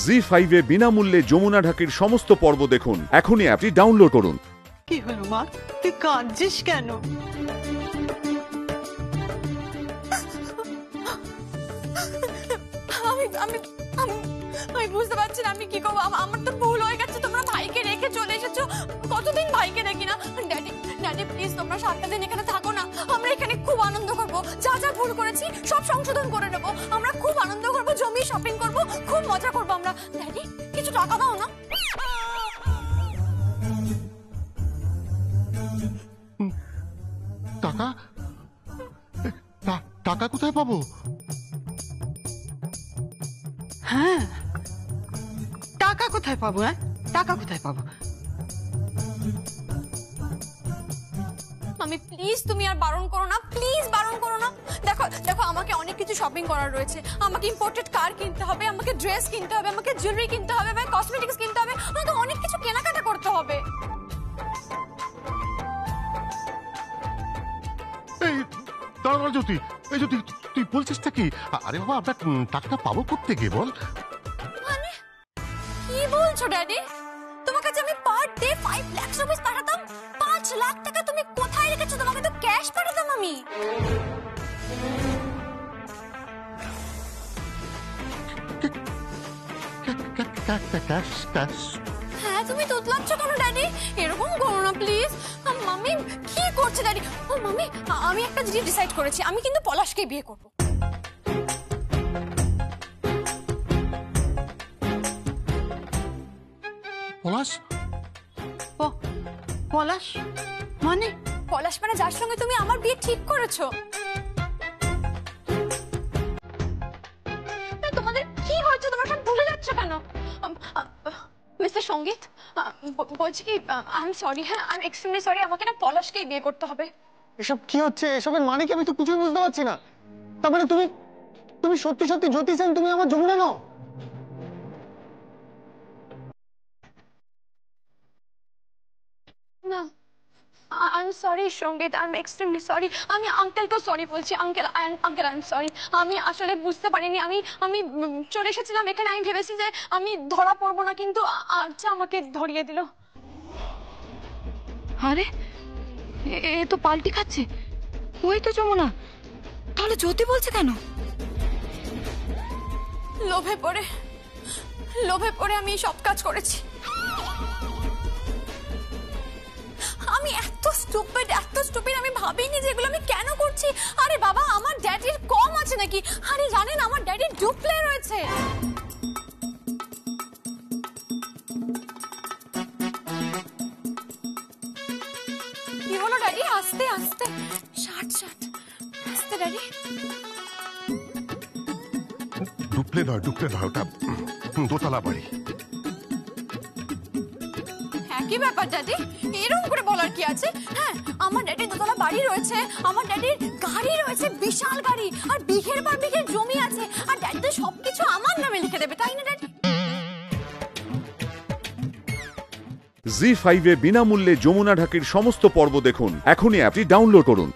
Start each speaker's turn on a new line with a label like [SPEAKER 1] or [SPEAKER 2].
[SPEAKER 1] জি5 এ বিনামূল্যে যমুনা ঢাকির সমস্ত পর্ব দেখুন। এখনই অ্যাপটি ডাউনলোড করুন।
[SPEAKER 2] কি হলো মা, তুই কাঁদছিস কেন?
[SPEAKER 3] আমি আমি আমি বুঝতে পারছি না আমি কি করবো। আমার তো ভুল হয়ে গেছে। তোমরা ভাইকে রেখে চলে এসেছো। কতদিন ভাইকে দেখি না। ড্যাডি ড্যাডি প্লিজ তোমরা 7টা দিন এখানে থাকো না। আমরা এখানে খুব আনন্দ করবো। যা যা ভুল করেছি সব সংশোধন করে নেবো। আমরা খুব আনন্দ করবো, জমি শপিং করবো, খুব মজা করবো আমরা। ড্যাডি কিছু টাকা দাও না।
[SPEAKER 4] টাকা? টাকা কোথায় পাবো?
[SPEAKER 2] হ্যাঁ, টাকা কোথায় পাবো? হ্যাঁ, টাকা কোথায় পাবো?
[SPEAKER 3] আমি প্লিজ তুমি আর বারণ করো না, প্লিজ বারণ করো না। দেখো দেখো আমাকে অনেক কিছু শপিং করার রয়েছে। আমাকে ইম্পোর্টেড কার কিনতে হবে, আমাকে ড্রেস কিনতে হবে, আমাকে জুয়েলারি কিনতে হবে, আমাকে কসমেটিক্স কিনতে হবে, আমাকে অনেক কিছু কেনাকাটা করতে হবে।
[SPEAKER 4] এই দাঁড়া জ্যোতি, এই জ্যোতি তুই বলছিসটা কি? আরে বাবা, আমরা টাকাটা পাবো কোত্থেকে বল?
[SPEAKER 3] মানে কি বলছো ড্যাডি? তোমার কাছে আমি পার ডে 5 লাখ রুপিস পাঠাতাম। 5 লাখ টাকা তুমি কোথায় রেখেছো? তোমাকে তো ক্যাশ পাঠাতাম আমি।
[SPEAKER 4] ক্যাশ?
[SPEAKER 3] হ্যাঁ, তুমি তোতলাচ্ছ কেন ড্যাডি? এরকম করো না প্লিজ। মাম্মি কি করছে ড্যাডি? ও মাম্মি, আমি একটা জিনিস ডিসাইড করেছি। আমি কিন্তু পলাশকে বিয়ে করব।
[SPEAKER 4] পলাশ?
[SPEAKER 2] পলাশ মানে?
[SPEAKER 3] পলাশ মানে যার সঙ্গে তুমি আমার বিয়ে ঠিক করেছো। তোমাদের কি হচ্ছে? তোমরা সব ভুলে যাচ্ছ কেন? মিস্টার সঙ্গীত, বলছি কি, আই এম সরি। হ্যাঁ, আই এম এক্সট্রিমলি সরি। আমাকে না পলাশকেই বিয়ে করতে হবে।
[SPEAKER 5] এসব কি হচ্ছে? এসবের মানে কি? আমি তো কিছুই বুঝতে পারছি না। তার মানে তুমি সত্যি সত্যি জ্যোতি সেন, তুমি আমার যমুনা নও?
[SPEAKER 3] না, আই এম সরি সঙ্গীত, আই এম এক্সট্রিমলি সরি। আমি আঙ্কেলকেও সরি বলছি। Uncle uncle I am sorry. আমি আসলে বুঝতে পারিনি। আমি চলে এসেছিলাম এখানে। আমি ভেবেছি যে আমি ধরা পড়বো না, কিন্তু আচ্ছা আমাকে ধরিয়ে দিল।
[SPEAKER 2] আরে এ তো পাল্টি খাচ্ছে। ওই তো যমুনা। তাহলে জ্যোতি বলছে কেন?
[SPEAKER 3] লোভে পড়ে আমি সব কাজ করেছি। আমি এত স্টুপিড আমি ভাবিনি যে এগুলো আমি কেন করছি। আরে বাবা, আমার ড্যাডির কম আছে নাকি? আরে জানেন আমার ড্যাডির ডুপ্লে রয়েছে। কি হলো ড্যাডি? আস্তে আস্তে, শাট আস্তে ড্যাডি।
[SPEAKER 4] ডুপ্লে নয় ওটা দোতলা বাড়ি।
[SPEAKER 3] কি ব্যাপার ড্যাডি? এরকম করে বলার কি আছে? হ্যাঁ, আমার ড্যাডির দোতলা বাড়ি রয়েছে, আমার ড্যাডির গাড়ি রয়েছে, বিশাল গাড়ি, আর বিঘের পর বিঘের জমি আছে, আর ড্যাডি তো সবকিছু আমার নামে লিখে দেবে, তাই না ড্যাডি?
[SPEAKER 1] জি5 এ বিনামূল্যে যমুনা ঢাকির সমস্ত পর্ব দেখুন। এখনই অ্যাপটি ডাউনলোড করুন।